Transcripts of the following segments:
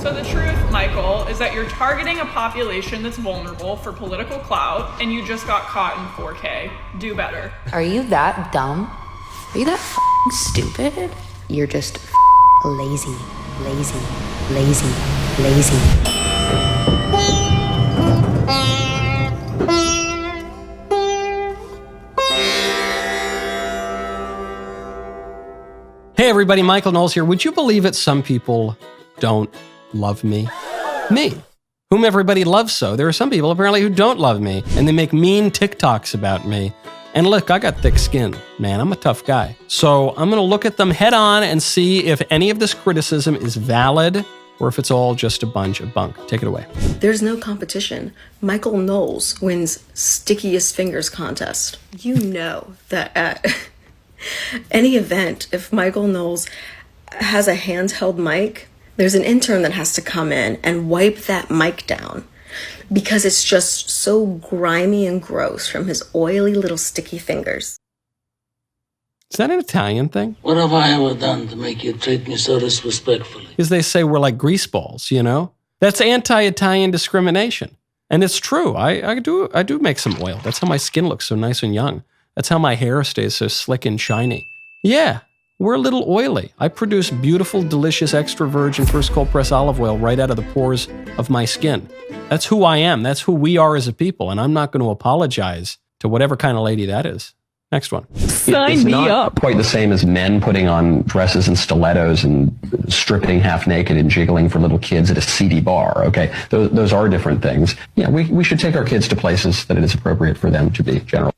So the truth, Michael, is that you're targeting a population that's vulnerable for political clout, and you just got caught in 4K. Do better. Are you that dumb? Are you that stupid? You're just lazy. Hey everybody, Michael Knowles here. Would you believe it? Some people don't love me. Me, whom everybody loves so. There are some people apparently who don't love me, and they make mean TikToks about me. And look, I got thick skin, man. I'm a tough guy. So I'm gonna look at them head on and see if any of this criticism is valid or if it's all just a bunch of bunk. Take it away. There's no competition. Michael Knowles wins Stickiest Fingers contest. You know that at any event, if Michael Knowles has a handheld mic, there's an intern that has to come in and wipe that mic down because it's just so grimy and gross from his oily little sticky fingers. Is that an Italian thing? What have I ever done to make you treat me so disrespectfully? Because they say we're like greaseballs, you know? That's anti-Italian discrimination. And it's true. I do make some oil. That's how my skin looks so nice and young. That's how my hair stays so slick and shiny. Yeah, we're a little oily. I produce beautiful, delicious, extra virgin first cold press olive oil right out of the pores of my skin. That's who I am. That's who we are as a people. And I'm not going to apologize to whatever kind of lady that is. Next one. Sign me up. Quite the same as men putting on dresses and stilettos and stripping half naked and jiggling for little kids at a seedy bar. Okay, those are different things. Yeah, we should take our kids to places that it is appropriate for them to be, generally.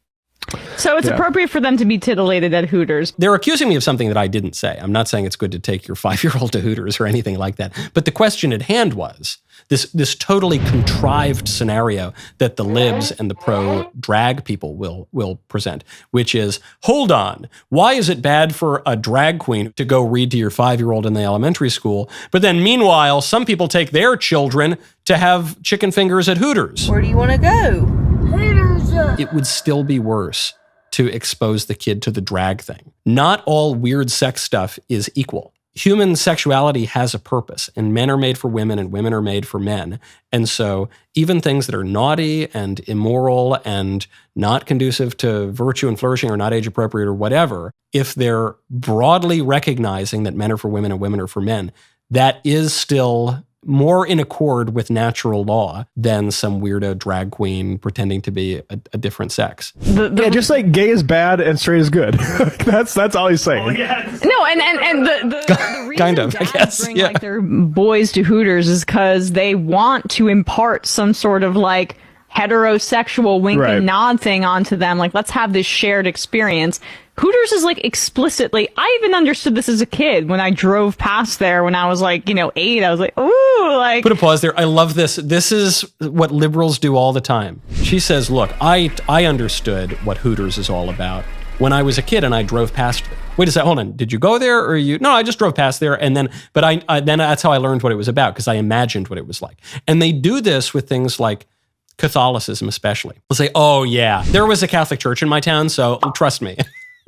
So it's appropriate for them to be titillated at Hooters. They're accusing me of something that I didn't say. I'm not saying it's good to take your 5-year-old to Hooters or anything like that. But the question at hand was this totally contrived scenario that the libs and the pro-drag people will present, which is, hold on, why is it bad for a drag queen to go read to your 5-year-old in the elementary school? But then meanwhile, some people take their children to have chicken fingers at Hooters. Where do you want to go? Hooters. It would still be worse to expose the kid to the drag thing. Not all weird sex stuff is equal. Human sexuality has a purpose, and men are made for women and women are made for men. And so even things that are naughty and immoral and not conducive to virtue and flourishing or not age appropriate or whatever, if they're broadly recognizing that men are for women and women are for men, that is still more in accord with natural law than some weirdo drag queen pretending to be a different sex. Yeah, just like gay is bad and straight is good. that's all he's saying. No, and the reason kind of, I guess, bring like their boys to Hooters is because they want to impart some sort of like heterosexual wink and nod thing onto them. Like, let's have this shared experience. Hooters is like explicitly, I even understood this as a kid when I drove past there when I was like, 8, I was like, ooh, like. Put a pause there. I love this. This is what liberals do all the time. She says, look, I understood what Hooters is all about when I was a kid and I drove past it. Wait a second, hold on. Did you go there or you? No, I just drove past there. And then, but then that's how I learned what it was about because I imagined what it was like. And they do this with things like Catholicism, especially. They'll say, oh yeah, there was a Catholic church in my town, so trust me.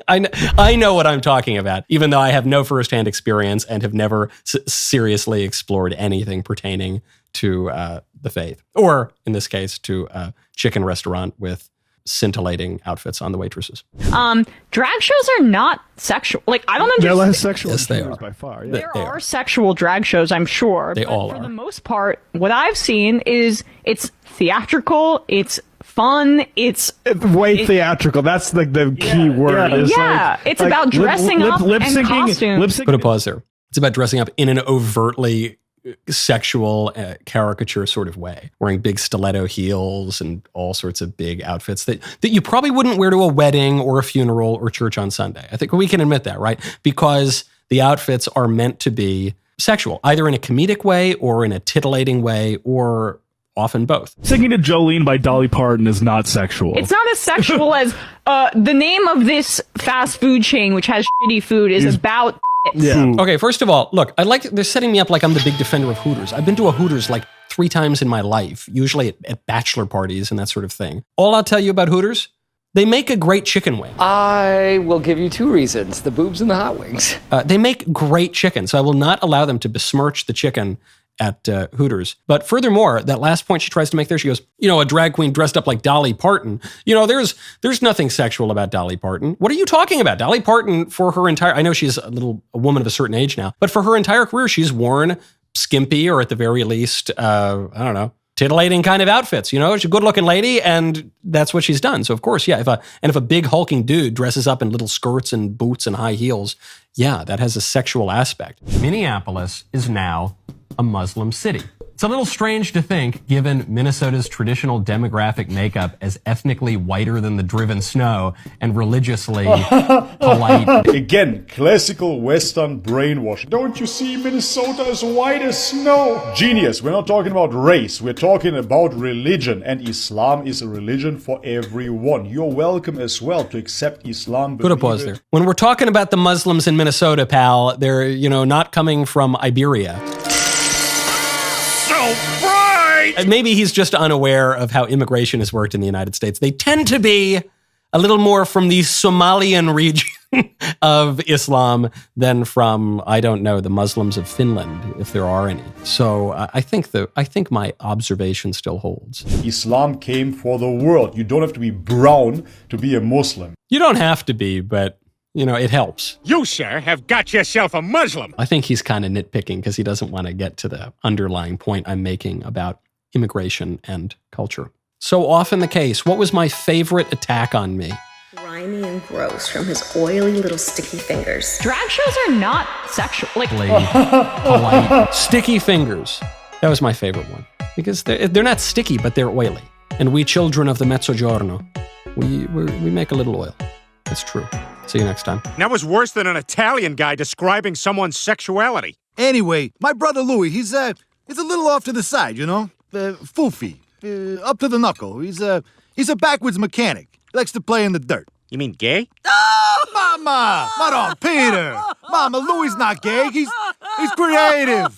I know what I'm talking about, even though I have no firsthand experience and have never seriously explored anything pertaining to the faith, or in this case, to a chicken restaurant with scintillating outfits on the waitresses. Drag shows are not sexual. Like, I don't understand. They're less sexual. Yes, they are. By far. Yeah. There are sexual drag shows, I'm sure. They but all for are. the most part, what I've seen is it's theatrical, it's fun, it's theatrical. That's the key word. It's like, about dressing up and costumes. Put a pause there. It's about dressing up in an overtly sexual caricature sort of way, wearing big stiletto heels and all sorts of big outfits that you probably wouldn't wear to a wedding or a funeral or church on Sunday. I think we can admit that, right? Because the outfits are meant to be sexual, either in a comedic way or in a titillating way or often both. Singing to Jolene by Dolly Parton is not sexual. It's not as sexual as the name of this fast food chain, which has shitty food, is about Yeah. Okay, first of all, look, they're setting me up like I'm the big defender of Hooters. I've been to a Hooters like 3 times in my life, usually at bachelor parties and that sort of thing. All I'll tell you about Hooters, they make a great chicken wing. I will give you 2 reasons, the boobs and the hot wings. They make great chicken, so I will not allow them to besmirch the chicken at Hooters. But furthermore, that last point she tries to make there, she goes, a drag queen dressed up like Dolly Parton. There's nothing sexual about Dolly Parton. What are you talking about? Dolly Parton, for her entire, I know she's a woman of a certain age now, but for her entire career, she's worn skimpy, or at the very least, titillating kind of outfits. She's a good looking lady, and that's what she's done. So of course, yeah, if a big hulking dude dresses up in little skirts and boots and high heels, yeah, that has a sexual aspect. Minneapolis is now a Muslim city. It's a little strange to think, given Minnesota's traditional demographic makeup as ethnically whiter than the driven snow and religiously polite. Again, classical Western brainwashing. Don't you see Minnesota is white as snow? Genius, we're not talking about race, we're talking about religion, and Islam is a religion for everyone. You're welcome as well to accept Islam. Put a pause there. When we're talking about the Muslims in Minnesota, pal, they're, not coming from Iberia. Maybe he's just unaware of how immigration has worked in the United States. They tend to be a little more from the Somalian region of Islam than from, I don't know, the Muslims of Finland, if there are any. So I think my observation still holds. Islam came for the world. You don't have to be brown to be a Muslim. You don't have to be, but it helps. You, sir, have got yourself a Muslim. I think he's kind of nitpicking because he doesn't want to get to the underlying point I'm making about immigration and culture. So often the case. What was my favorite attack on me? Grimy and gross from his oily little sticky fingers. Drag shows are not sexual. Polite. Sticky fingers. That was my favorite one. Because they're not sticky, but they're oily. And we children of the Mezzogiorno, we make a little oil. That's true. See you next time. That was worse than an Italian guy describing someone's sexuality. Anyway, my brother Louis, he's a little off to the side, foofy, up to the knuckle. He's a backwards mechanic. He likes to play in the dirt. You mean gay? Mama! Madam Peter! Mama, Louis not gay. He's creative.